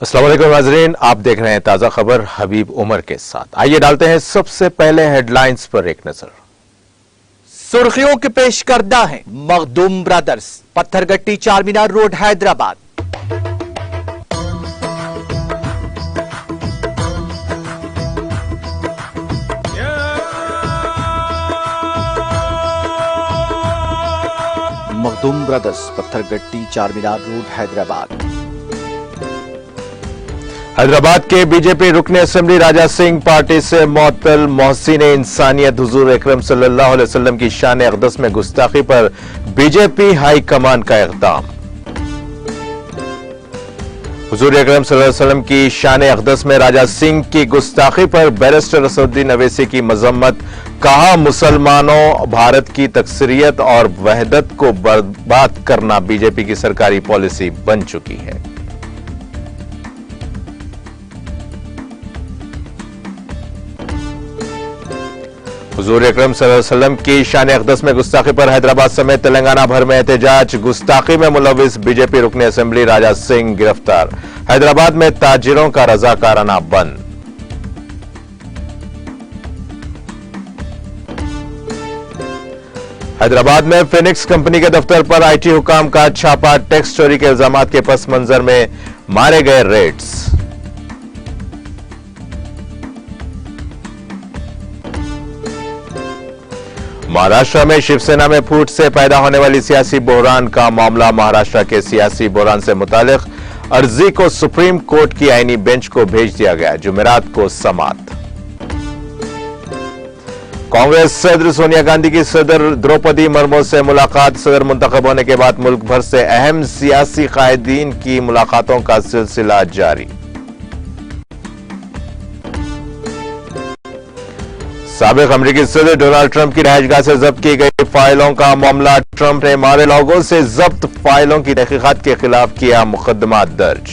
अस्सलाम वालेकुम नाज़रीन, आप देख रहे हैं ताजा खबर हबीब उमर के साथ। आइए डालते हैं सबसे पहले हेडलाइंस पर एक नजर। सुर्खियों के पेश करदा है Makhdoom brothers, Pathergatti Charminar road Hyderabad. Makhdoom brothers, Pathergatti Charminar road Hyderabad. Hyderabad के बीजेपी रुकने असेंबली राजा सिंह पार्टी से मुअत्तल। मोहसिन इंसानियत हुजूर अकरम सल्लल्लाहु अलैहि वसल्लम की शान अक़दस में गुस्ताखी पर बीजेपी हाई कमान का इक़दाम। हुजूर अकरम सल्लल्लाहु अलैहि वसल्लम की शान अक़दस में राजा सिंह की गुस्ताखी पर बैरिस्टर असदुद्दीन अवैसी की मजम्मत। कहा, मुसलमानों भारत की तकसीरियत और वहदत को बर्बाद करना बीजेपी की सरकारी पॉलिसी बन चुकी है। हुजूर अकरम सल्लल्लाहु अलैहि वसल्लम की शान अक़दस में गुस्ताखी पर हैदराबाद समेत तेलंगाना भर में एहतजाज। गुस्ताखी में मुलव्विस बीजेपी रुकने असेंबली राजा सिंह गिरफ्तार। हैदराबाद में ताजिरों का रजाकाराना बंद। हैदराबाद में फिनिक्स कंपनी के दफ्तर पर आईटी हुकाम का छापा। टैक्स चोरी के इल्जामात के पस मंजर में मारे गए रेड्स। महाराष्ट्र में शिवसेना में फूट से पैदा होने वाली सियासी बहरान का मामला। महाराष्ट्र के सियासी बहरान से मुतालिक अर्जी को सुप्रीम कोर्ट की आईनी बेंच को भेज दिया गया। जुमेरात को समाअत। कांग्रेस सदर सोनिया गांधी की सदर द्रौपदी मुर्मू से मुलाकात। सदर मुंतखब होने के बाद मुल्क भर से अहम सियासी कायदीन की मुलाकातों का सिलसिला जारी। साबिक अमेरिकी सदर डोनाल्ड ट्रंप की रहायशगाह से जब्त की गई फाइलों का मामला। ट्रंप ने मारे लोगों से जब्त फाइलों की तहकीकात के खिलाफ किया मुकदमा दर्ज।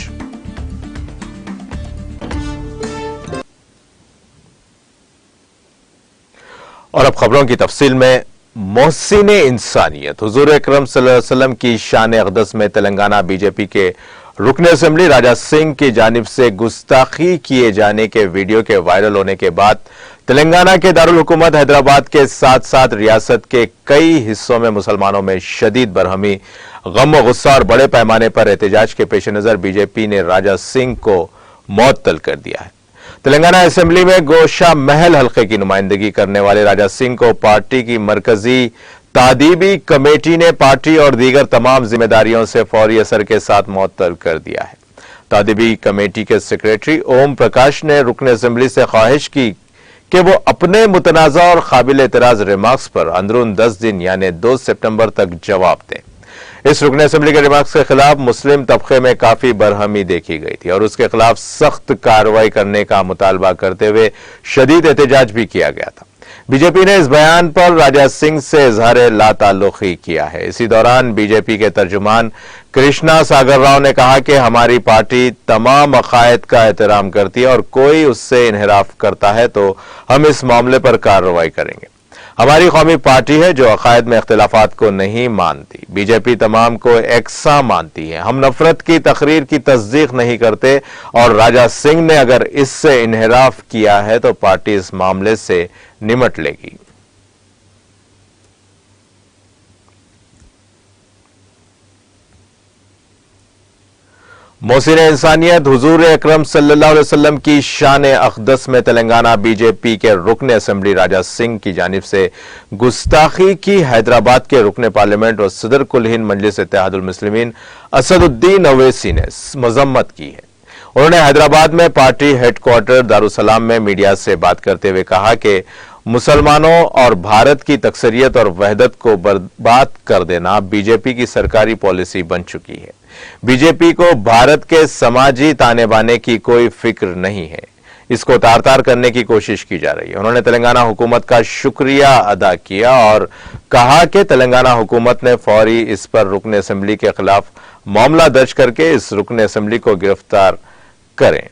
और अब खबरों की तफसील में। मोहसिन इंसानियत हुजूर अकरम सल्लल्लाहु अलैहि वसल्लम की शान अक़दस में तेलंगाना बीजेपी के रुकने असेंबली राजा सिंह की जानिब से गुस्ताखी किए जाने के वीडियो के वायरल होने के बाद तेलंगाना के दारुल हुकूमत हैदराबाद के साथ साथ रियासत के कई हिस्सों में मुसलमानों में शदीद बरहमी, गम और गुस्सा और बड़े पैमाने पर एहतजाज के पेश नजर बीजेपी ने राजा सिंह को मुअत्तल कर दिया है। तेलंगाना असेंबली में गोशा महल हल्के की नुमाइंदगी करने वाले राजा सिंह को पार्टी की मरकजी तादीबी कमेटी ने पार्टी और दीगर तमाम जिम्मेदारियों से फौरी असर के साथ मुअत्तल कर दिया है। तादीबी कमेटी के सेक्रेटरी ओम प्रकाश ने रुकने असेंबली से ख्वाहिश की कि वो अपने मुतनाज़ा और काबिल एतराज रिमार्क्स पर अंदरून 10 दिन यानी 2 सितंबर तक जवाब दें। इस रुकने असेंबली के रिमार्क्स के खिलाफ मुस्लिम तबके में काफी बरहमी देखी गई थी और उसके खिलाफ सख्त कार्रवाई करने का मुतालबा करते हुए शदीद एहतजाज भी किया गया था। बीजेपी ने इस बयान पर राजा सिंह से इजहार लाताल्लुकी किया है। इसी दौरान बीजेपी के तर्जुमान कृष्णा सागर राव ने कहा कि हमारी पार्टी तमाम अकायद का एहतराम करती है और कोई उससे इन्हिराफ करता है तो हम इस मामले पर कार्रवाई करेंगे। हमारी कौमी पार्टी है जो अकायद में इख्तिलाफात को नहीं मानती। बीजेपी तमाम को एकसा मानती है। हम नफरत की तकरीर की तस्दीक नहीं करते और राजा सिंह ने अगर इससे इन्हिराफ किया है तो पार्टी इस मामले से निमट लेगी। मोहसिन इंसानियत हुजूर अकरम सल्लल्लाहु अलैहि वसल्लम की शान अक़दस में तेलंगाना बीजेपी के रुकने असेंबली राजा सिंह की जानिब से गुस्ताखी की हैदराबाद के रुकने पार्लियामेंट और सदर कुल हिंद मजलिस इत्तेहादुल मुस्लिमीन असदुद्दीन अवैसी ने मजम्मत की है। उन्होंने हैदराबाद में पार्टी हेडक्वार्टर दारुसलाम में मीडिया से बात करते हुए कहा कि मुसलमानों और भारत की तकसीरियत और वहदत को बर्बाद कर देना बीजेपी की सरकारी पॉलिसी बन चुकी है। बीजेपी को भारत के समाजी ताने बाने की कोई फिक्र नहीं है। इसको तार तार करने की कोशिश की जा रही है। उन्होंने तेलंगाना हुकूमत का शुक्रिया अदा किया और कहा कि तेलंगाना हुकूमत ने फौरी इस पर रुकने असेंबली के खिलाफ मामला दर्ज करके इस रुकने असेंबली को गिरफ्तार करें।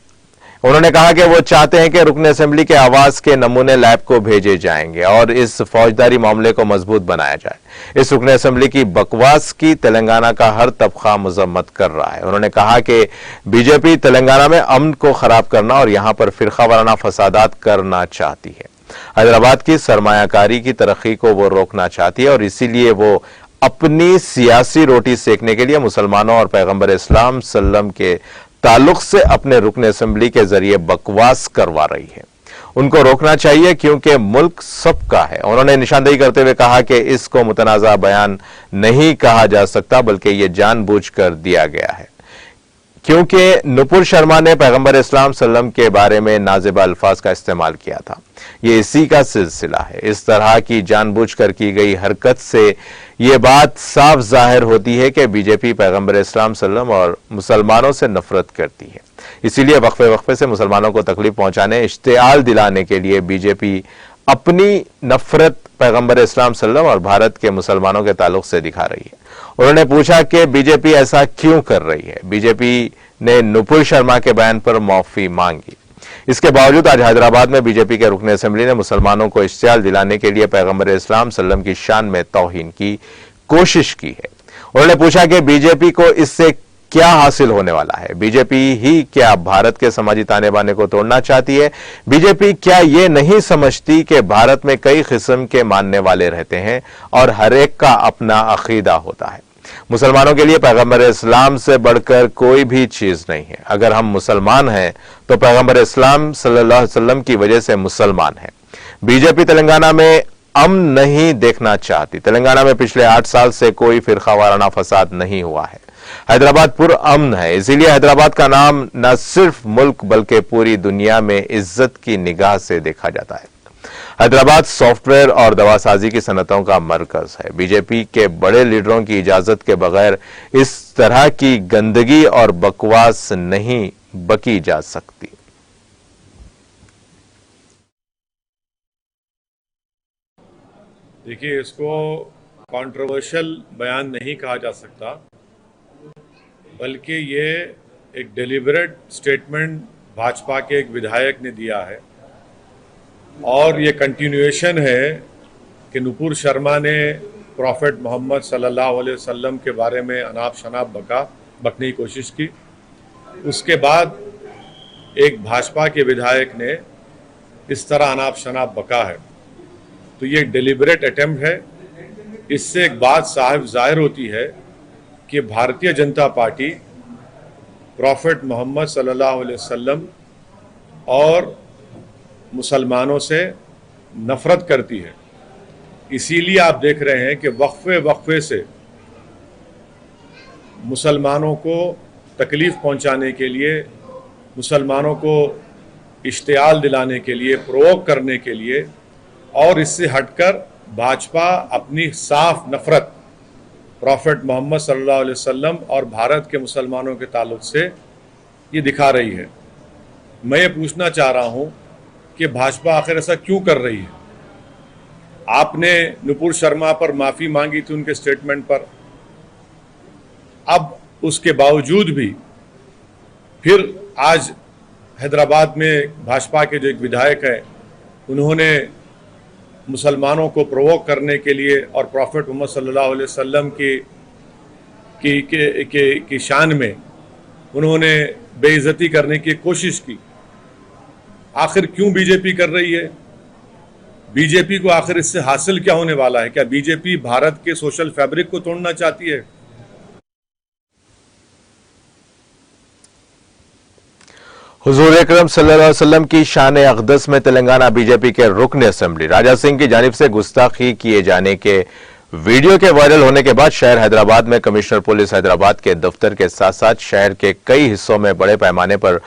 उन्होंने कहा कि वो चाहते हैं कि रुकन असेंबली के आवाज के नमूने लैब को भेजे जाएंगे और इस फौजदारी मामले को मजबूत बनाया जाए। इस रुकन असेंबली की बकवास की तेलंगाना का हर तबका मजम्मत कर रहा है। उन्होंने कहा कि बीजेपी तेलंगाना में अमन को खराब करना और यहां पर फिरकावाराना फसादात करना चाहती है। हैदराबाद की सरमायाकारी की तरक्की को वो रोकना चाहती है और इसीलिए वो अपनी सियासी रोटी सेकने के लिए मुसलमानों और पैगंबर इस्लाम सल्लम के ताल्लुक से अपने रुकन असेंबली के जरिए बकवास करवा रही है। उनको रोकना चाहिए क्योंकि मुल्क सबका है। उन्होंने निशानदेही करते हुए कहा कि इसको मुतनाज़ा बयान नहीं कहा जा सकता बल्कि यह जानबूझकर दिया गया है, क्योंकि नुपुर शर्मा ने पैगंबर इस्लाम सल्लम के बारे में नाज़िबा अल्फाज का इस्तेमाल किया था। ये इसी का सिलसिला है। इस तरह की जानबूझकर की गई हरकत से ये बात साफ जाहिर होती है कि बीजेपी पैगंबर इस्लाम सल्लम और मुसलमानों से नफरत करती है। इसीलिए वक्फे वक्फे से मुसलमानों को तकलीफ पहुंचाने, इश्तिआल दिलाने के लिए बीजेपी अपनी नफरत पैगंबर इस्लाम सल्लम और भारत के मुसलमानों के ताल्लुक से दिखा रही है। उन्होंने पूछा कि बीजेपी ऐसा क्यों कर रही है। बीजेपी ने नुपुर शर्मा के बयान पर माफी मांगी। इसके बावजूद आज हैदराबाद में बीजेपी के रुकन असेंबली ने मुसलमानों को इश्तिआल दिलाने के लिए पैगंबर इस्लाम सल्लम की शान में तौहीन की कोशिश की है। उन्होंने पूछा कि बीजेपी को इससे क्या हासिल होने वाला है। बीजेपी ही क्या भारत के समाजी ताने बाने को तोड़ना चाहती है? बीजेपी क्या ये नहीं समझती कि भारत में कई किस्म के मानने वाले रहते हैं और हर एक का अपना अकीदा होता है। मुसलमानों के लिए पैगंबर इस्लाम से बढ़कर कोई भी चीज नहीं है। अगर हम मुसलमान हैं तो पैगंबर इस्लाम सल्लल्लाहु अलैहि वसल्लम की वजह से मुसलमान हैं। बीजेपी तेलंगाना में अमन नहीं देखना चाहती। तेलंगाना में पिछले 8 साल से कोई फिरकावाराना फसाद नहीं हुआ है। हैदराबाद पुरअमन है। इसीलिए हैदराबाद का नाम न सिर्फ मुल्क बल्कि पूरी दुनिया में इज्जत की निगाह से देखा जाता है। हैदराबाद सॉफ्टवेयर और दवासाजी की सनतों का मरकज है। बीजेपी के बड़े लीडरों की इजाजत के बगैर इस तरह की गंदगी और बकवास नहीं बकी जा सकती। देखिए, इसको कंट्रोवर्शियल बयान नहीं कहा जा सकता, बल्कि ये एक डेलिबरेट स्टेटमेंट भाजपा के एक विधायक ने दिया है और ये कंटिन्यूएशन है कि नुपुर शर्मा ने प्रॉफेट मोहम्मद सल्लल्लाहु अलैहि वसल्लम के बारे में अनाप शनाप बकने की कोशिश की। उसके बाद एक भाजपा के विधायक ने इस तरह अनाप शनाप बका है, तो ये डेलिबरेट अटेम्प्ट है। इससे एक बात साफ जाहिर होती है कि भारतीय जनता पार्टी प्रॉफेट मोहम्मद सल्लल्लाहु अलैहि वसल्लम और मुसलमानों से नफरत करती है। इसीलिए आप देख रहे हैं कि वक्फे वक्फे से मुसलमानों को तकलीफ़ पहुंचाने के लिए, मुसलमानों को इश्तिआल दिलाने के लिए, प्रोवोक करने के लिए और इससे हटकर भाजपा अपनी साफ नफरत प्रॉफेट मोहम्मद सल्लल्लाहु अलैहि वसल्लम और भारत के मुसलमानों के ताल्लुक से ये दिखा रही है। मैं ये पूछना चाह रहा हूँ कि भाजपा आखिर ऐसा क्यों कर रही है? आपने नुपुर शर्मा पर माफ़ी मांगी थी उनके स्टेटमेंट पर, अब उसके बावजूद भी फिर आज हैदराबाद में भाजपा के जो एक विधायक हैं उन्होंने मुसलमानों को प्रोवोक करने के लिए और प्रॉफेट मोहम्मद सल्लल्लाहु अलैहि वसल्लम की शान में उन्होंने बेइज्जती करने की कोशिश की। आखिर क्यों बीजेपी कर रही है? बीजेपी को आखिर इससे हासिल क्या होने वाला है? क्या बीजेपी भारत के सोशल फैब्रिक को तोड़ना चाहती है? हुजूर अकरम सल्लल्लाहु अलैहि वसल्लम की शान अक़दस में तेलंगाना बीजेपी के रुकन असेंबली राजा सिंह की जानिब से गुस्ताखी किए जाने के वीडियो के वायरल होने के बाद शहर हैदराबाद में कमिश्नर पुलिस हैदराबाद के दफ्तर के साथ साथ शहर के कई हिस्सों में बड़े पैमाने पर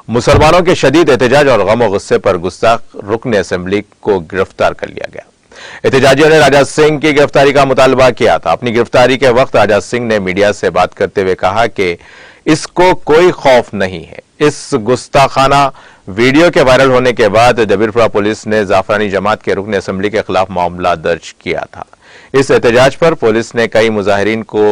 मुसलमानों के शदीद एहतजाज और गम और गुस्से पर गुस्ताख रुकन असेंबली को गिरफ्तार कर लिया गया। एहतजाजियों ने राजा सिंह की गिरफ्तारी का मुतालबा किया था। अपनी गिरफ्तारी के वक्त राजा सिंह ने मीडिया से बात करते हुए कहा कि इसको कोई खौफ नहीं है। इस गुस्ताखाना वीडियो के वायरल होने के बाद जबीरपुरा पुलिस ने जाफरानी जमात के रुकन असेंबली के खिलाफ मामला दर्ज किया था। इस एहतजाज पर पुलिस ने कई मुजाहिरीन को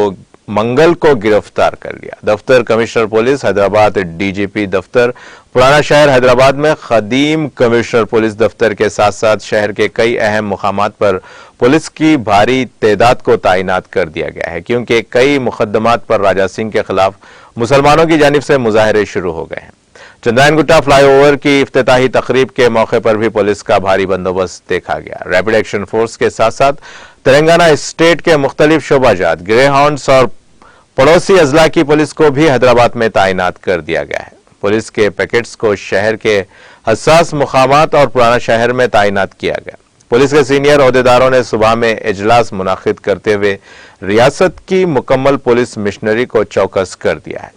मंगल को गिरफ्तार कर लिया। दफ्तर कमिश्नर पुलिस हैदराबाद, डीजीपी दफ्तर, पुराना शहर हैदराबाद में खदीम कमिश्नर पुलिस दफ्तर के साथ साथ शहर के कई अहम मुकामात पर पुलिस की भारी तादाद को तैनात कर दिया गया है, क्योंकि कई मुकदमात पर राजा सिंह के खिलाफ मुसलमानों की जानिब से मुजाहरे शुरू हो गए हैं। चंद्रायन गुट्टा फ्लाईओवर की इफ्तिताही तकरीब के मौके पर भी पुलिस का भारी बंदोबस्त देखा गया। रैपिड एक्शन फोर्स के साथ साथ तेलंगाना स्टेट के मुख्तलिफ शोबाजात, ग्रे हाउंड्स और पड़ोसी अजला की पुलिस को भी हैदराबाद में तैनात कर दिया गया है। पुलिस के पैकेट्स को शहर के हसास मुकामात और पुराना शहर में तैनात किया गया। पुलिस के सीनियर ओहदेदारों ने सुबह में इजलास मुनाकिद करते हुए रियासत की मुकम्मल पुलिस मिशनरी को चौकस कर दिया है।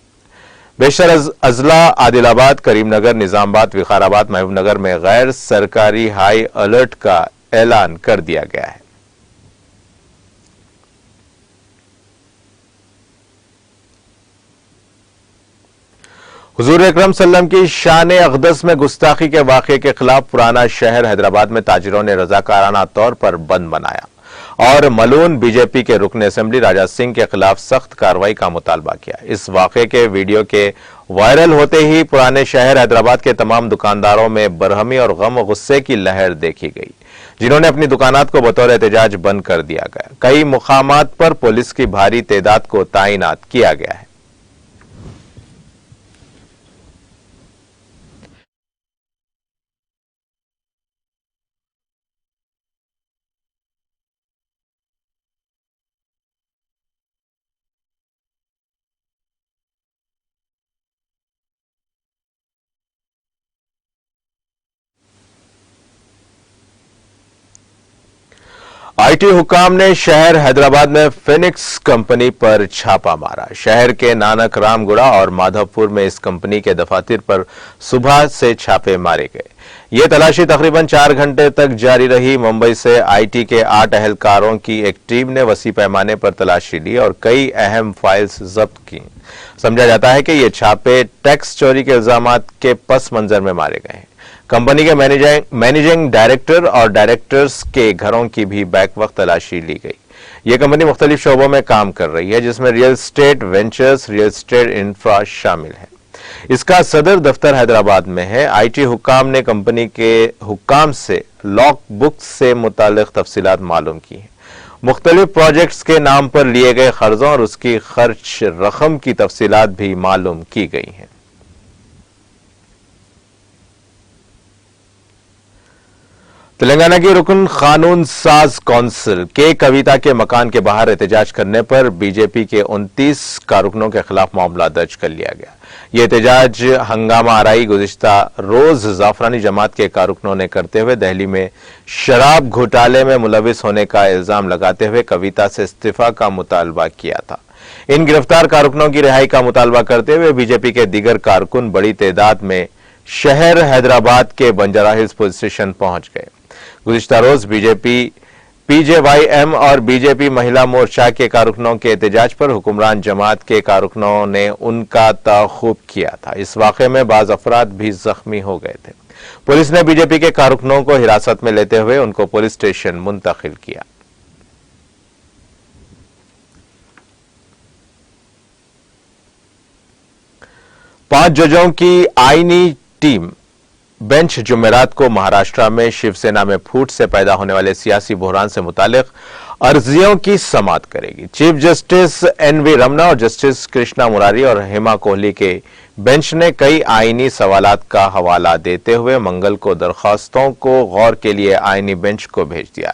बेशतर अजला आदिलाबाद, करीमनगर, निजामाबाद, विकाराबाद, महबूबनगर में गैर सरकारी हाई अलर्ट का ऐलान कर दिया गया है। हुजूर अकरम सल्लम की शान अक़दस में गुस्ताखी के वाक़े के खिलाफ पुराना शहर हैदराबाद में ताजिरों ने रजाकाराना तौर पर बंद बनाया और मलून बीजेपी के रुकन असेंबली राजा सिंह के खिलाफ सख्त कार्रवाई का मुतालबा किया। इस वाक़े के वीडियो के वायरल होते ही पुराने शहर हैदराबाद के तमाम दुकानदारों में बरहमी और गम गुस्से की लहर देखी गई, जिन्होंने अपनी दुकानात को बतौर एहतजाज बंद कर दिया गया। कई मुकामात पर पुलिस की भारी तादाद को तैनात किया गया है। आईटी हुकाम ने शहर हैदराबाद में फिनिक्स कंपनी पर छापा मारा। शहर के नानक रामगुड़ा और माधवपुर में इस कंपनी के दफातर पर सुबह से छापे मारे गए। ये तलाशी तकरीबन 4 घंटे तक जारी रही। मुंबई से आईटी के 8 अहलकारों की एक टीम ने वसी पैमाने पर तलाशी ली और कई अहम फाइल्स जब्त की। समझा जाता है कि ये छापे टैक्स चोरी के इल्जामात के पस मंजर में मारे गए हैं। कंपनी के मैनेजिंग डायरेक्टर और डायरेक्टर्स के घरों की भी बैक वक्त तलाशी ली गई। यह कंपनी मुख्तलिफ शोबों में काम कर रही है, जिसमें real estate ventures, real estate infra शामिल है। इसका सदर दफ्तर हैदराबाद में है। आईटी हुकाम ने कंपनी के हुकाम से लॉक बुक से मुतालिक तफसीलात मालूम की हैं। मुख्तलिफ प्रोजेक्ट्स के नाम पर लिए गए कर्जों और उसकी खर्च रकम की तफसीलात भी मालूम की गई हैं। तेलंगाना की रुकन कानून साज कौंसिल के कविता के मकान के बाहर एहतजाज करने पर बीजेपी के 29 कारकुनों के खिलाफ मामला दर्ज कर लिया गया। यह एहतजाज हंगामा आराई गुज़िश्ता रोज जाफरानी जमात के कारकुनों ने करते हुए दिल्ली में शराब घोटाले में मुलविस होने का इल्जाम लगाते हुए कविता से इस्तीफा का मुतालबा किया था। इन गिरफ्तार कारकुनों की रिहाई का मुतालबा करते हुए बीजेपी के दीगर कारकुन बड़ी तादाद में शहर हैदराबाद के बंजारा हिल्स पुलिस स्टेशन पहुंच गए। गुज़िश्ता रोज बीजेपी, पीजेवाईएम और बीजेपी महिला मोर्चा के कारकुनों के एहतजाज पर हुक्मरान जमात के कारकुनों ने उनका ताख़ुब किया था। इस वाक़े में बाज़ अफराद भी जख्मी हो गए थे। पुलिस ने बीजेपी के कारकुनों को हिरासत में लेते हुए उनको पुलिस स्टेशन मुंतकिल किया। पांच जजों की आईनी टीम बेंच जुमेरात को महाराष्ट्र में शिवसेना में फूट से पैदा होने वाले सियासी बहरान से मुतालिक अर्जियों की समाअत करेगी। चीफ जस्टिस एनवी रमना और जस्टिस कृष्णा मुरारी और हेमा कोहली के बेंच ने कई आईनी सवालात का हवाला देते हुए मंगल को दरखास्तों को गौर के लिए आईनी बेंच को भेज दिया।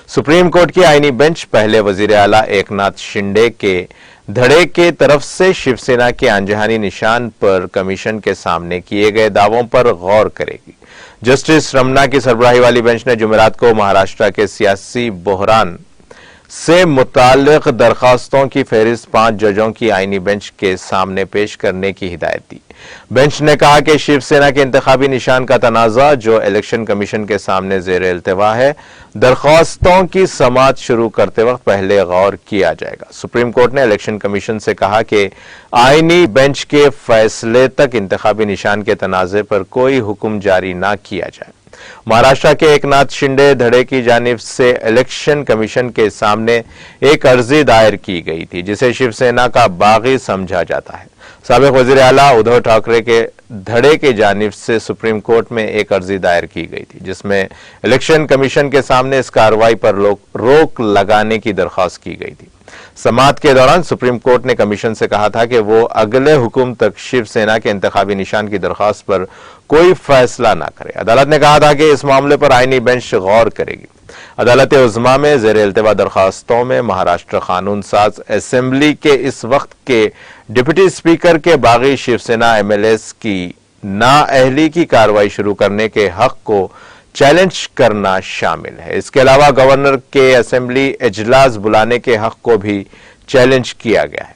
सुप्रीम कोर्ट की आईनी बेंच पहले वजीर आला एकनाथ शिंदे के धड़े के तरफ से शिवसेना के अनजहानी निशान पर कमीशन के सामने किए गए दावों पर गौर करेगी। जस्टिस रमना की सरबराही वाली बेंच ने जुमेरात को महाराष्ट्र के सियासी बहरान से मुताल्लिक दरखास्तों की फहरिस्त 5 जजों की आईनी बेंच के सामने पेश करने की हिदायत दी। बेंच ने कहा कि शिवसेना के इंतखाबी निशान का तनाज़ा जो इलेक्शन कमीशन के सामने ज़ेर इल्तिवा है, दरखास्तों की समाअत शुरू करते वक्त पहले गौर किया जाएगा। सुप्रीम कोर्ट ने इलेक्शन कमीशन से कहा कि आईनी बेंच के फैसले तक इंतखाबी निशान के तनाज़े पर कोई हुक्म जारी न किया जाए। महाराष्ट्र के एकनाथ शिंदे धड़े की जानिब से इलेक्शन कमीशन के सामने एक अर्जी दायर की गई थी, जिसे शिवसेना का बागी समझा जाता है। साबिक वजीर आला उद्धव ठाकरे के धड़े की जानिब से सुप्रीम कोर्ट में एक अर्जी दायर की गई थी, जिसमें इलेक्शन कमीशन के सामने इस कार्रवाई पर रोक लगाने की दरख्वास्त की गई थी। समाअत के दौरान सुप्रीम कोर्ट ने कमीशन से कहा था कि वो अगले हुक्म तक शिवसेना के इंतखाबी निशान की दरख्वास्त पर कोई फैसला ना करे। अदालत ने कहा था कि इस मामले पर आईनी बेंच गौर करेगी। अदालत उज़्मा में ज़ेर इल्तिवा दरखास्तों में महाराष्ट्र कानून साज असेंबली के इस वक्त के डिप्टी स्पीकर के बागी शिवसेना एमएलएस की नाअहली की कार्रवाई शुरू करने के हक को चैलेंज करना शामिल है। इसके अलावा गवर्नर के असेंबली इजलास बुलाने के हक को भी चैलेंज किया गया है।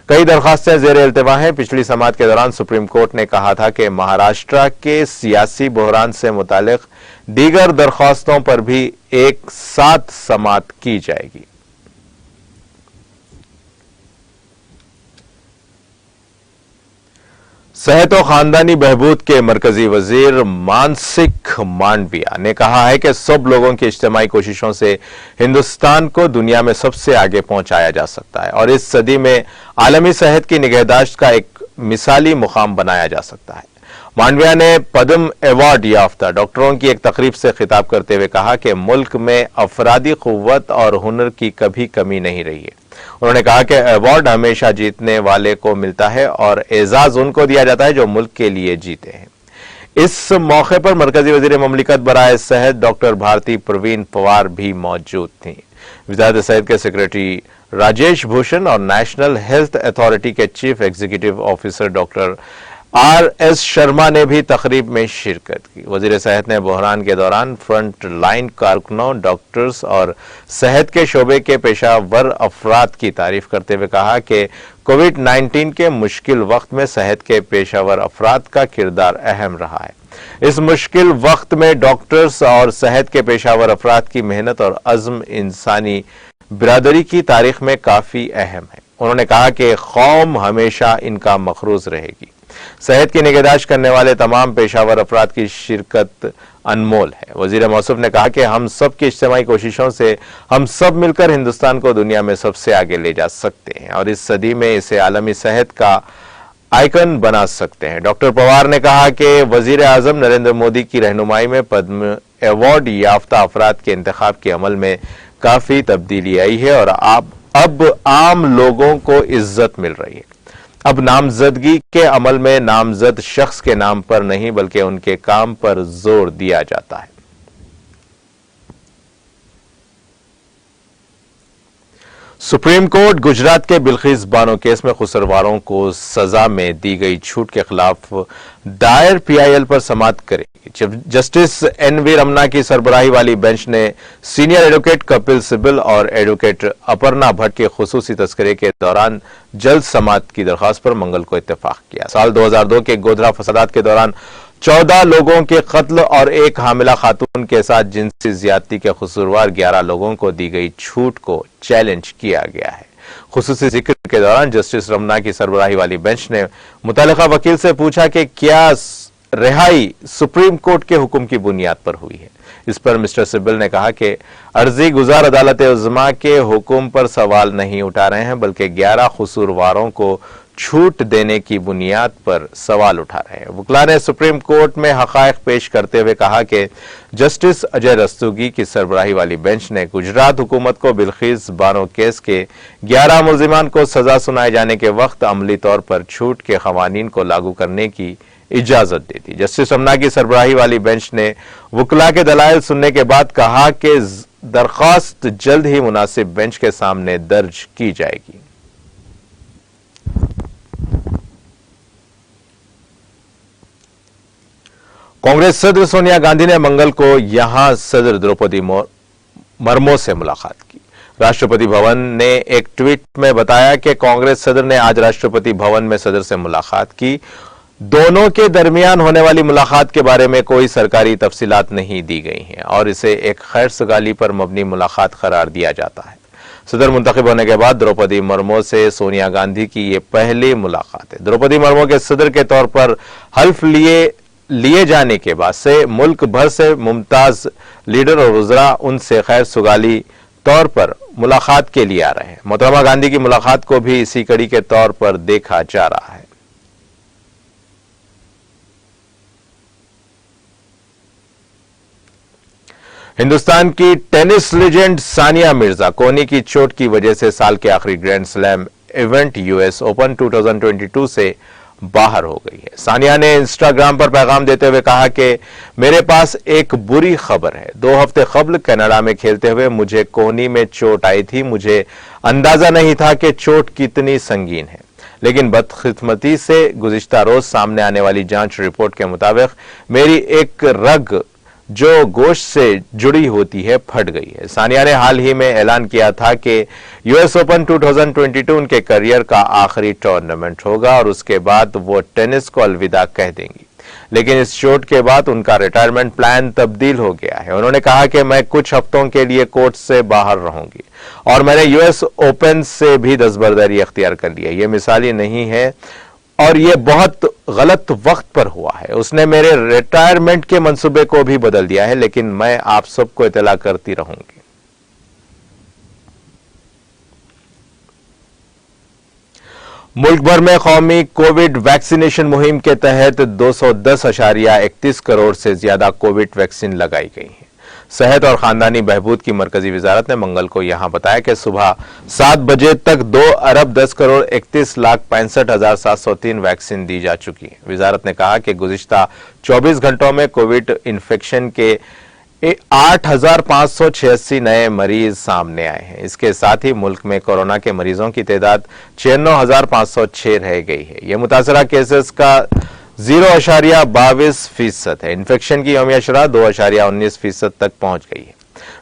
कई दरखास्तें ज़ेर इल्तिवा हैं। पिछली समाअत के दौरान सुप्रीम कोर्ट ने कहा था कि महाराष्ट्र के सियासी बहरान से मुतालिक दीगर दरखास्तों पर भी एक साथ समाअत की जाएगी। सेहत और खानदानी बहबूद के मरकजी वजीर मानसिक मांडविया ने कहा है कि सब लोगों की इज्तिमाई कोशिशों से हिंदुस्तान को दुनिया में सबसे आगे पहुंचाया जा सकता है और इस सदी में आलमी सेहत की निगहदाश्त का एक मिसाली मुकाम बनाया जा सकता है। मांडविया ने पद्म अवार्ड याफ्ता डॉक्टरों की एक तकरीब से खिताब करते हुए कहा कि मुल्क में अफरादी कुव्वत और हुनर की कभी कमी नहीं रही है। उन्होंने कहा कि अवार्ड हमेशा जीतने वाले को मिलता है और एजाज उनको दिया जाता है जो मुल्क के लिए जीते हैं। इस मौके पर मरकजी वजीर ममलिकत बराए सेहत डॉक्टर भारती प्रवीण पवार भी मौजूद थी। वजारत सेहत के सेक्रेटरी राजेश भूषण और नेशनल हेल्थ अथॉरिटी के chief executive officer doctor RS Sharma ने भी तकरीब में शिरकत की। वजीर सेहत ने बहरान के दौरान फ्रंट लाइन कारकुनों, डॉक्टर्स और सेहत के शोबे के पेशावर अफराद की तारीफ करते हुए कहा कि कोविड-19 के मुश्किल वक्त में सेहत के पेशावर अफराद का किरदार अहम रहा है। इस मुश्किल वक्त में डॉक्टर्स और सेहत के पेशावर अफराद की मेहनत और अज़्म इंसानी बिरादरी की तारीख में काफी अहम है। उन्होंने कहा कि कौम हमेशा इनका मखरूज रहेगी। सेहत की निगहदाश्त करने वाले तमाम पेशावर अफराद की शिरकत अनमोल है। वजीर मौसूफ ने कहा कि हम सब की इज्तिमाई कोशिशों से हम सब मिलकर हिंदुस्तान को दुनिया में सबसे आगे ले जा सकते हैं और इस सदी में इसे आलमी सेहत का आइकन बना सकते हैं। डॉक्टर पवार ने कहा कि वजीर आजम नरेंद्र मोदी की रहनुमाई में पद्म अवार्ड याफ्ता अफराद के इंतखाब के अमल में काफी तब्दीली आई है और अब आम लोगों को इज्जत मिल रही है। अब नामजदगी के अमल में नामजद शख्स के नाम पर नहीं बल्कि उनके काम पर जोर दिया जाता है। सुप्रीम कोर्ट गुजरात के बिल्किस बानो केस में कसूरवारों को सजा में दी गई छूट के खिलाफ दायर PIL पर समाअत करेगी। जस्टिस NV रमना की सरबराही वाली बेंच ने सीनियर एडवोकेट कपिल सिब्बल और एडवोकेट अपर्णा भट्ट के खुसूसी तस्करे के दौरान जल्द समाअत की दरख्वास्त पर मंगल को इत्तेफाक किया। साल 2002 के गोधरा फसादात के दौरान 14 लोगों के कत्ल और एक हामिला खातून के साथ जिनसी ज्यादती के कसूरवार 11 लोगों को दी गई छूट को चैलेंज किया गया है। खुसूसी जिक्र के दौरान जस्टिस रमना की सरबराही वाली बेंच ने मुतल्लिका वकील से पूछा कि क्या रिहाई सुप्रीम कोर्ट के हुक्म की बुनियाद पर हुई है। इस पर मिस्टर सिब्बल ने कहा कि अर्जी गुजार अदालत उज़्मा के हुक्म पर सवाल नहीं उठा रहे हैं बल्कि 11 कसूरवारों को छूट देने की बुनियाद पर सवाल उठा रहे हैं। वकील ने सुप्रीम कोर्ट में हक़ाइक़ पेश करते हुए कहा कि जस्टिस अजय रस्तोगी की सरबराही वाली बेंच ने गुजरात हुकूमत को बिल्किस बानो केस के 11 मुल्जिमान को सजा सुनाए जाने के वक्त अमली तौर पर छूट के क़वानीन को लागू करने की इजाजत दे दी। जस्टिस रमना की सरबराही वाली बेंच ने वकील के दलाइल सुनने के बाद कहा कि दरख्वास्त जल्द ही मुनासिब बेंच के सामने दर्ज की जाएगी। कांग्रेस सदर सोनिया गांधी ने मंगल को यहां सदर द्रौपदी मुर्मू से मुलाकात की। राष्ट्रपति भवन ने एक ट्वीट में बताया कि कांग्रेस सदर ने आज राष्ट्रपति भवन में सदर से मुलाकात की। दोनों के दरमियान होने वाली मुलाकात के बारे में कोई सरकारी तफसीलात नहीं दी गई हैं और इसे एक खैर सगाली पर मबनी मुलाकात करार दिया जाता है। सदर मुंतखब होने के बाद द्रौपदी मुर्मू से सोनिया गांधी की यह पहली मुलाकात है। द्रौपदी मुर्मू के सदर के तौर पर हल्फ लिए जाने के बाद से मुल्क भर से मुमताज लीडर और वज़रा उनसे खैर सुगाली तौर पर मुलाकात के लिए आ रहे हैं। मोहतरमा गांधी की मुलाकात को भी इसी कड़ी के तौर पर देखा जा रहा है। हिंदुस्तान की टेनिस लेजेंड सानिया मिर्जा कोहनी की चोट की वजह से साल के आखिरी grand slam event US open 2022 से बाहर हो गई है। सानिया ने इंस्टाग्राम पर पैगाम देते हुए कहा कि मेरे पास एक बुरी खबर है। 2 हफ्ते कबल कनाडा में खेलते हुए मुझे कोहनी में चोट आई थी। मुझे अंदाजा नहीं था कि चोट कितनी संगीन है, लेकिन बदकिस्मती से गुज़िश्ता रोज सामने आने वाली जांच रिपोर्ट के मुताबिक मेरी एक रग जो गोश्त से जुड़ी होती है फट गई है। सानिया ने हाल ही में ऐलान किया था कि यूएस ओपन 2022 उनके करियर का आखिरी टूर्नामेंट होगा और उसके बाद वो टेनिस को अलविदा कह देंगी, लेकिन इस चोट के बाद उनका रिटायरमेंट प्लान तब्दील हो गया है। उन्होंने कहा कि मैं कुछ हफ्तों के लिए कोर्ट से बाहर रहूंगी और मैंने यूएस ओपन से भी दस्तबरदारी अख्तियार कर ली है। यह मिसाली नहीं है और यह बहुत गलत वक्त पर हुआ है। उसने मेरे रिटायरमेंट के मंसूबे को भी बदल दिया है, लेकिन मैं आप सबको इत्तला करती रहूंगी। मुल्क भर में कौमी कोविड वैक्सीनेशन मुहिम के तहत 210.31 करोड़ से ज्यादा कोविड वैक्सीन लगाई गई है। सेहत और खानदानी बहबूद की मरकजी वजारत ने मंगल को यहां बताया कि सुबह 7 बजे तक 2 अरब 10 करोड़ 31 लाख 65,703 वैक्सीन दी जा चुकी है। वजारत ने कहा कि गुज़िश्ता 24 घंटों में कोविड इन्फेक्शन के 8,586 नए मरीज सामने आए हैं। इसके साथ ही मुल्क में कोरोना के मरीजों की तादाद 96,506 रह गई है। यह मुतासरा केसेस का 0.22% है। इन्फेक्शन की यौमिया शरह 2.19% तक पहुंच गई है।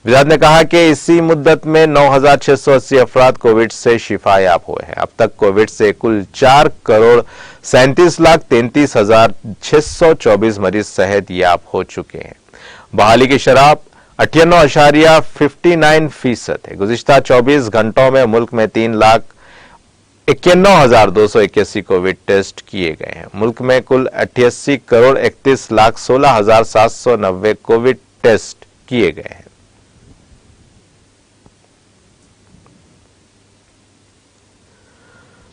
वजारत ने कहा कि इसी मुद्दत में 9,680 अफराद कोविड से शिफायाब हुए हैं। अब तक कोविड से कुल 4 करोड़ 37,33,624 मरीज सेहत याब हो चुके हैं। बहाली की शरह 98.59% है। गुज़िश्ता 24 घंटों में मुल्क में 3,91,281 कोविड टेस्ट किए गए हैं। मुल्क में कुल 88 करोड़ 31,16,790 कोविड टेस्ट किए गए हैं।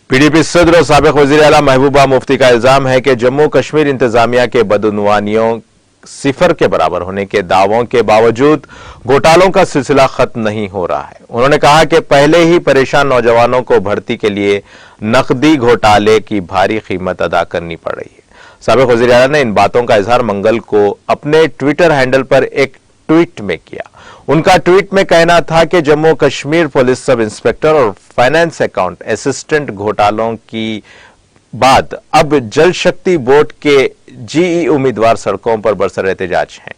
पीडीपी सदर और साबिक वज़ीर आला महबूबा मुफ्ती का इल्जाम है कि जम्मू कश्मीर इंतजामिया के बदउनवानियों सिफर के बराबर होने के दावों के बावजूद घोटालों का सिलसिला खत्म नहीं हो रहा है। उन्होंने कहा कि पहले ही परेशान नौजवानों को भर्ती के लिए नकदी घोटाले की भारी कीमत अदा करनी पड़ रही है। साबिक वज़ीर आला ने इन बातों का इजहार मंगल को अपने ट्विटर हैंडल पर एक ट्वीट में किया। उनका ट्वीट में कहना था कि Jammu Kashmir police sub inspector और फाइनेंस अकाउंट असिस्टेंट घोटालों की बाद अब जल शक्ति बोर्ड के जीई उम्मीदवार सड़कों पर बरसर एहतजाज हैं।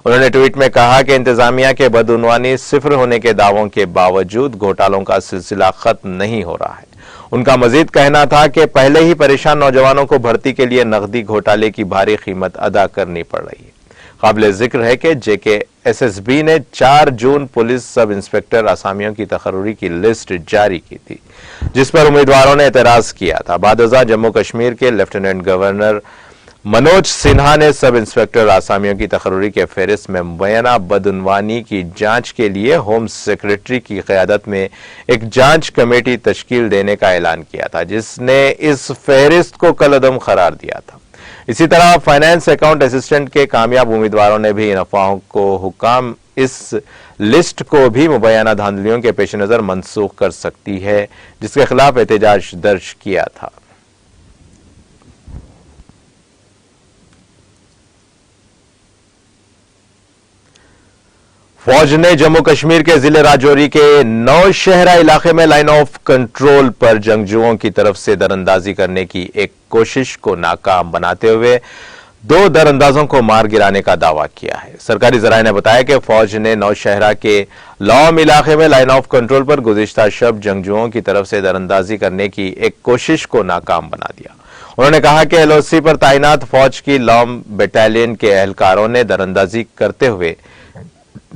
उन्होंने ट्वीट में कहा कि इंतजामिया के बदउनवानी सिफर होने के दावों के बावजूद घोटालों का सिलसिला खत्म नहीं हो रहा है। उनका मजीद कहना था कि पहले ही परेशान नौजवानों को भर्ती के लिए नकदी घोटाले की भारी कीमत अदा करनी पड़ रही है। काबिल जिक्र है कि JKSSB ने 4 जून पुलिस सब इंस्पेक्टर असामियों की तकर्री की लिस्ट जारी की थी, जिस पर उम्मीदवारों ने एतराज किया था। बादशाह जम्मू कश्मीर के लेफ्टिनेंट गवर्नर मनोज सिन्हा ने सब इंस्पेक्टर आसामियों की तकर्री के फहरिस्त में मुबैना बदउनवानी की जांच के लिए होम सेक्रेटरी की क़यादत में एक जांच कमेटी तश्कील देने का ऐलान किया था, जिसने इस फहरिस्त को कलअदम करार दिया था। इसी तरह फाइनेंस अकाउंट असिस्टेंट के कामयाब उम्मीदवारों ने भी इन अफवाहों को हुकाम इस लिस्ट को भी मुबैना धांधलियों के पेश नजर मनसूख कर सकती है, जिसके खिलाफ एहतजाज दर्ज किया था। फौज ने जम्मू कश्मीर के जिले राजौरी के नौशहरा इलाके में लाइन ऑफ कंट्रोल पर जंगजुओं की तरफ से दरअंदाजी करने की एक कोशिश को नाकाम बनाते हुए 2 दरअंदाजों को मार गिराने का दावा किया है। सरकारी जराये ने बताया कि फौज ने नौशहरा के लौम इलाके में लाइन ऑफ कंट्रोल पर गुज़िश्ता शब जंगजुओं की तरफ से दरअंदाजी करने की एक कोशिश को नाकाम बना दिया। उन्होंने कहा कि LOC पर तैनात फौज की लौम बटालियन के एहलकारों ने दरअंदाजी करते हुए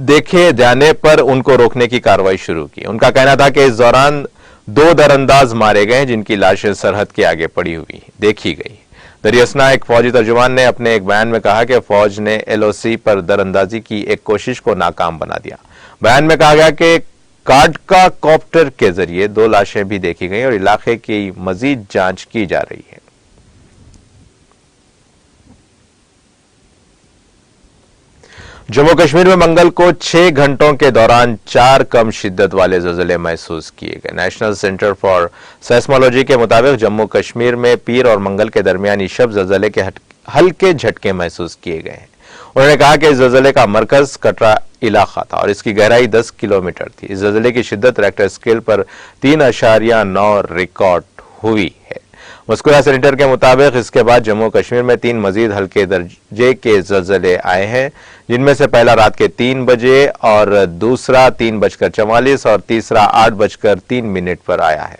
देखे जाने पर उनको रोकने की कार्रवाई शुरू की। उनका कहना था कि इस दौरान 2 दरअंदाज मारे गए, जिनकी लाशें सरहद के आगे पड़ी हुई देखी गई। दरियासना एक फौजी तर्जुमान ने अपने एक बयान में कहा कि फौज ने LOC पर दरअंदाजी की एक कोशिश को नाकाम बना दिया। बयान में कहा गया कि कार्डका कॉप्टर के जरिए 2 लाशें भी देखी गई और इलाके की मजीद जांच की जा रही है। जम्मू कश्मीर में मंगल को 6 घंटों के दौरान 4 कम शिद्दत वाले ज़लज़ले महसूस किए गए। नेशनल सेंटर फॉर सेस्मोलॉजी के मुताबिक जम्मू कश्मीर में पीर और मंगल के दरमियान शब ज़लज़ले के हल्के झटके महसूस किए गए हैं। उन्होंने कहा कि इस ज़लज़ले का मरकज कटरा इलाका था और इसकी गहराई 10 किलोमीटर थी। इस ज़लज़ले की शिद्दत रेक्टर स्केल पर 3.9 रिकॉर्ड हुई है। मस्कुरा सेंटर के मुताबिक इसके बाद जम्मू कश्मीर में 3 मजीद हल्के दर्जे के ज़लज़ले आए हैं, जिनमें से पहला रात के 3 बजे और दूसरा 3:44 और तीसरा 8:03 पर आया है।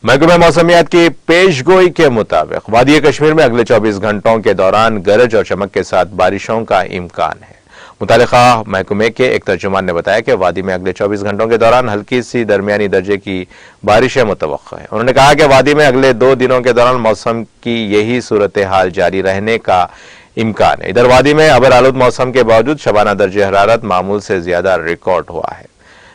महकमे मौसमियात की पेशगोई के मुताबिक वादी कश्मीर में अगले 24 घंटों के दौरान गरज और चमक के साथ बारिशों का इम्कान है। मुतालिका महकमे के एक तर्जुमान ने बताया कि वादी में अगले 24 घंटों के दौरान हल्की सी दरमियानी दर्जे की बारिशें मुतवक्का है। उन्होंने कहा कि वादी में अगले 2 दिनों के दौरान मौसम की यही सूरत हाल जारी रहने का इम्कान है। इधर वादी में अबर आलूद मौसम के बावजूद शबाना दर्जे हरारत मामूल से ज्यादा रिकॉर्ड हुआ है।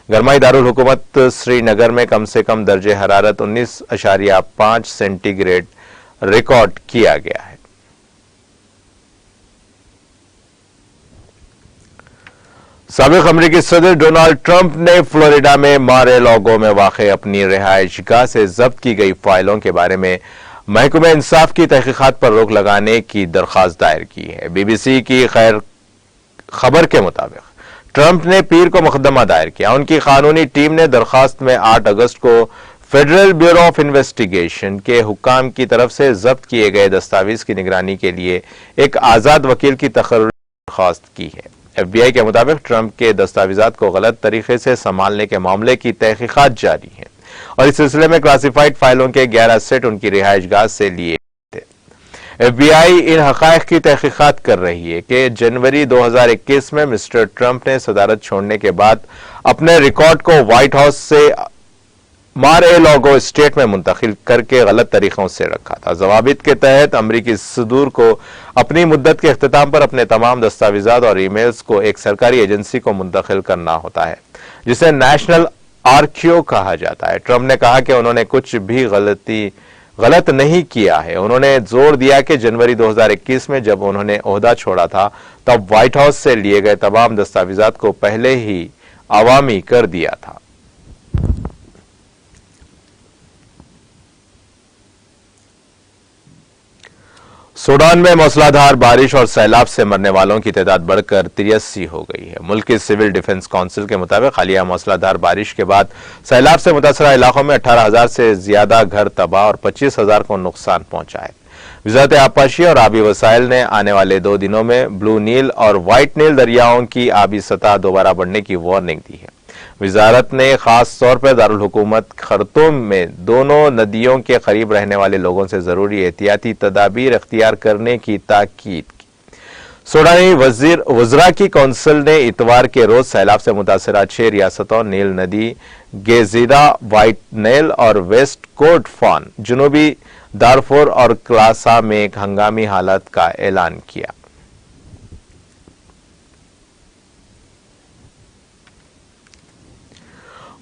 गरमाई दारुल हुकूमत श्रीनगर में कम से कम दर्जे हरारत 19.5 सेंटीग्रेड रिकॉर्ड किया गया है। साबिक अमेरिकी सदर डोनाल्ड ट्रंप ने फ्लोरिडा में मार-ए-लागो में वाक़े अपनी रिहाइशगाह से जब्त की गई फाइलों के बारे में महकमे इंसाफ की तहकीकात पर रोक लगाने की दरख्वास्त दायर की है। बीबीसी की खैर खबर के मुताबिक ट्रंप ने पीर को मुकदमा दायर किया। उनकी कानूनी टीम ने दरखास्त में 8 अगस्त को फेडरल ब्यूरो ऑफ इन्वेस्टिगेशन के हुक्काम की तरफ से जब्त किए गए दस्तावेज की निगरानी के लिए एक आजाद वकील की दरखास्त की है। FBI के मुताबिक ट्रंप के दस्तावेजात को गलत तरीके से संभालने के मामले की तहकीकात जारी है और इस सिलसिले में क्लासिफाइड फाइलों के 11 सेट उनकी रिहाइशगाह से लिए थे। FBI इन हकायक की तहकीकात कर रही है कि जनवरी 2021 में मिस्टर ट्रंप ने सदारत छोड़ने के बाद अपने रिकॉर्ड को व्हाइट हाउस से मार-ए-लागो स्टेट में मुंतकिल करके गलत तरीकों से रखा था। जवाबित के तहत अमरीकी सदूर को अपनी मुद्दत के अख्ताम पर अपने तमाम दस्तावेजात और ईमेल्स को एक सरकारी एजेंसी को मुंतकिल करना होता है, जिसे नेशनल आर्कियो कहा जाता है। ट्रंप ने कहा कि उन्होंने कुछ भी गलत नहीं किया है। उन्होंने जोर दिया कि जनवरी 2021 में जब उन्होंने ओहदा छोड़ा था तब व्हाइट हाउस से लिए गए तमाम दस्तावेजात को पहले ही अवामी कर दिया था। सूडान में मूसलाधार बारिश और सैलाब से मरने वालों की तादाद बढ़कर 83 हो गई है। मुल्क की सिविल डिफेंस काउंसिल के मुताबिक हालिया मूसलाधार बारिश के बाद सैलाब से मुतासरा इलाकों में 18,000 से ज्यादा घर तबाह और 25,000 को नुकसान पहुंचा है। वजारत आबपाशी और आबी वसाइल ने आने वाले 2 दिनों में ब्लू नील और व्हाइट नील दरियाओं की आबी सतह दोबारा बढ़ने की वार्निंग दी है। वजारत ने खास तौर पर दारुल हुकूमत खर्तूम में दोनों नदियों के करीब रहने वाले लोगों से जरूरी एहतियाती तदाबीर इख्तियार करने की ताकीद की। सूडानी वज़रा की कौंसिल ने इतवार के रोज सैलाब से मुतासरा 6 रियासतों नील नदी, गेजीरा, व्हाइट नील और वेस्ट कोर्डफान, जुनूबी दारफुर और क्लासा में एक हंगामी हालत का ऐलान किया।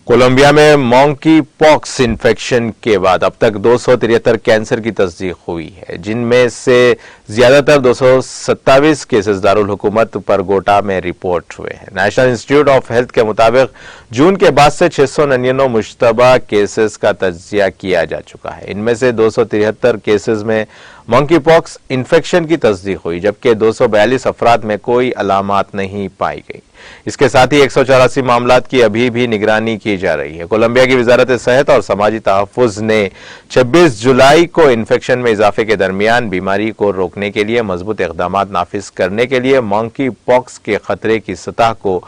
कोलंबिया में मॉन्की पॉक्स इन्फेक्शन के बाद अब तक 273 कैंसर की तस्दीक हुई है, जिनमें से ज्यादातर 227 केसेस दारुल हुकूमत परगोटा में रिपोर्ट हुए हैं। नेशनल इंस्टीट्यूट ऑफ हेल्थ के मुताबिक जून के बाद से 699 मुश्तबा केसेस का तज्जिया किया जा चुका है। इनमें से 273 केसेस में मॉन्की पॉक्स इन्फेक्शन की तस्दीक हुई, जबकि 242 अफराद में कोई अलामात नहीं पाई गई। इसके साथ ही 184 मामलात की अभी भी निगरानी की जा रही है। कोलंबिया की वजारत सेहत और समाजी तहफ़्फ़ुज़ ने 26 जुलाई को इन्फेक्शन में इजाफे के दरमियान बीमारी को रोकने के लिए मजबूत इक़दामात नाफिज करने के लिए मॉन्की पॉक्स के खतरे की सतह को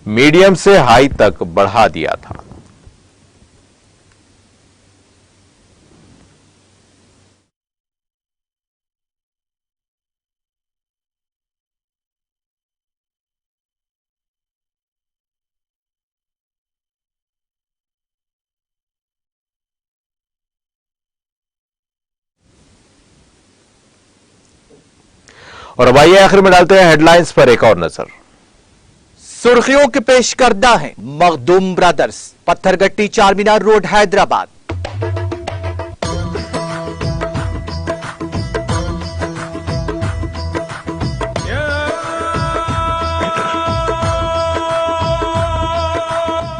मीडियम से हाई तक बढ़ा दिया था। और अब आइए आखिर में डालते हैं हेडलाइंस पर एक और नजर। सुर्खियों के पेश करदा है Makhdoom brothers, Pathergatti Charminar road Hyderabad.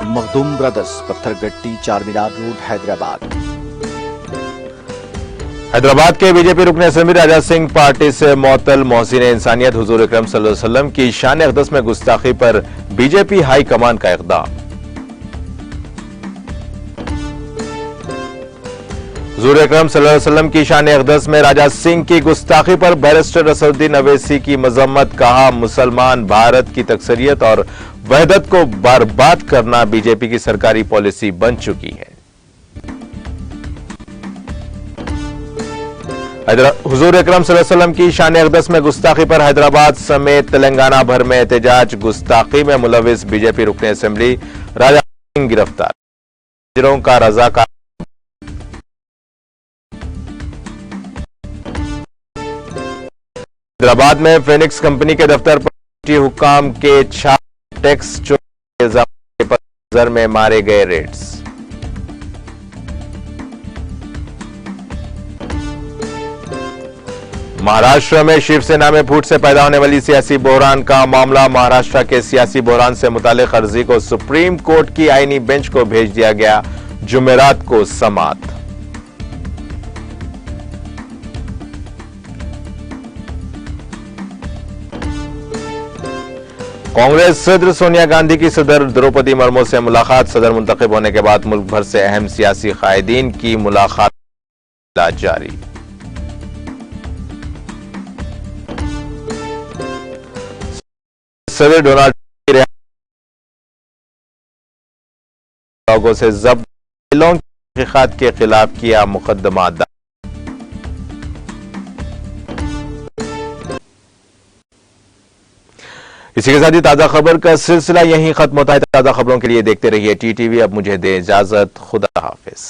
Makhdoom brothers, Pathergatti Charminar road Hyderabad. Hyderabad के बीजेपी रुकने असेंबली राजा सिंह पार्टी से मुअत्तल मोहसिन इंसानियत हुजूर अकरम सल्लल्लाहु अलैहि वसल्लम की शान अक़दस में गुस्ताखी पर बीजेपी हाई कमान का इक़दाम। हुजूर अकरम सल्लल्लाहु अलैहि वसल्लम की शान अक़दस में राजा सिंह की गुस्ताखी पर बैरिस्टर असदुद्दीन अवैसी की मजम्मत। कहा, मुसलमान भारत की तकसरियत और वहदत को बर्बाद करना बीजेपी की सरकारी पॉलिसी बन चुकी है। हुजूर अकरम सल्लल्लाहु अलैहि वसल्लम की शान अक़दस में गुस्ताखी पर हैदराबाद समेत तेलंगाना भर में एहतजाज। गुस्ताखी में मुलविस बीजेपी रुकने असेंबली राजा सिंह गिरफ्तार। हाजिरों का रजाकार। हैदराबाद में फिनिक्स कंपनी के दफ्तर पर हुक्काम के छात्र टैक्स चोरी के नजर में मारे गए रेड्स। महाराष्ट्र में शिवसेना में फूट से पैदा होने वाली सियासी बहरान का मामला। महाराष्ट्र के सियासी बहरान से मुतालिक अर्जी को सुप्रीम कोर्ट की आईनी बेंच को भेज दिया गया। जुमेरात को समाअत। कांग्रेस सदर सोनिया गांधी की सदर द्रौपदी मुर्मू से मुलाकात। सदर मुंतखब होने के बाद मुल्क भर से अहम सियासी कायदीन की मुलाकात जारी। सदर डोनाल्ड ट्रंप लोगों से जब्त बिलों की तहकीकात के खिलाफ किया मुकदमा दायर। इसी के साथ ही ताजा खबर का सिलसिला यहीं खत्म होता है। ताजा खबरों के लिए देखते रहिए टीटीवी। अब मुझे दे इजाजत। खुदा हाफिज।